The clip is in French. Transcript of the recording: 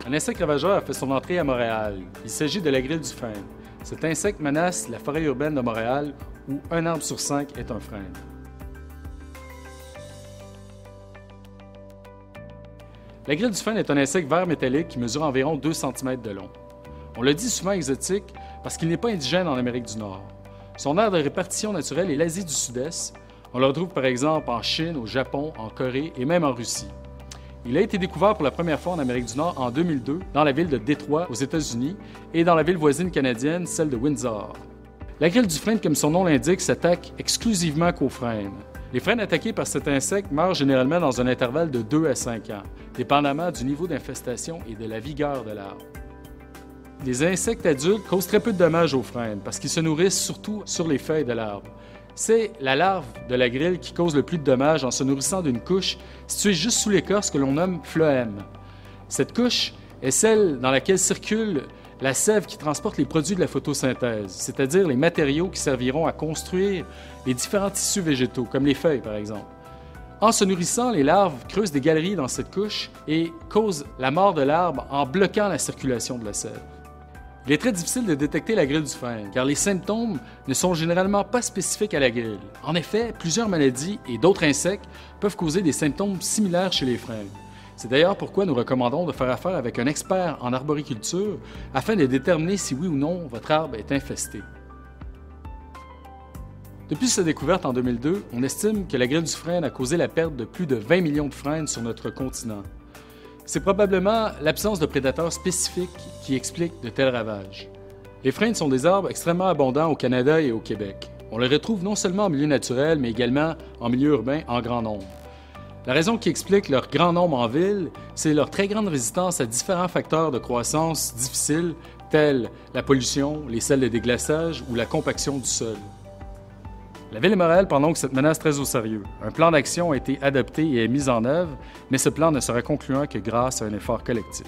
Un insecte ravageur a fait son entrée à Montréal. Il s'agit de la grille du frêne. Cet insecte menace la forêt urbaine de Montréal où un arbre sur 5 est un frêne. La grille du frêne est un insecte vert métallique qui mesure environ 2 cm de long. On le dit souvent exotique parce qu'il n'est pas indigène en Amérique du Nord. Son aire de répartition naturelle est l'Asie du Sud-Est. On le retrouve par exemple en Chine, au Japon, en Corée et même en Russie. Il a été découvert pour la première fois en Amérique du Nord en 2002 dans la ville de Détroit aux États-Unis et dans la ville voisine canadienne, celle de Windsor. La grille du frêne, comme son nom l'indique, s'attaque exclusivement qu'aux frênes. Les frênes attaqués par cet insecte meurent généralement dans un intervalle de 2 à 5 ans, dépendamment du niveau d'infestation et de la vigueur de l'arbre. Les insectes adultes causent très peu de dommages aux frênes parce qu'ils se nourrissent surtout sur les feuilles de l'arbre. C'est la larve de la grille qui cause le plus de dommages en se nourrissant d'une couche située juste sous l'écorce que l'on nomme phloème. Cette couche est celle dans laquelle circule la sève qui transporte les produits de la photosynthèse, c'est-à-dire les matériaux qui serviront à construire les différents tissus végétaux, comme les feuilles par exemple. En se nourrissant, les larves creusent des galeries dans cette couche et causent la mort de l'arbre en bloquant la circulation de la sève. Il est très difficile de détecter la grille du frêne, car les symptômes ne sont généralement pas spécifiques à la grille. En effet, plusieurs maladies et d'autres insectes peuvent causer des symptômes similaires chez les frênes. C'est d'ailleurs pourquoi nous recommandons de faire affaire avec un expert en arboriculture afin de déterminer si oui ou non votre arbre est infesté. Depuis sa découverte en 2002, on estime que la grille du frêne a causé la perte de plus de 20 millions de frênes sur notre continent. C'est probablement l'absence de prédateurs spécifiques qui explique de tels ravages. Les frênes sont des arbres extrêmement abondants au Canada et au Québec. On les retrouve non seulement en milieu naturel, mais également en milieu urbain en grand nombre. La raison qui explique leur grand nombre en ville, c'est leur très grande résistance à différents facteurs de croissance difficiles, tels la pollution, les sels de déglaçage ou la compaction du sol. La Ville de Montréal prend donc cette menace très au sérieux. Un plan d'action a été adopté et est mis en œuvre, mais ce plan ne sera concluant que grâce à un effort collectif.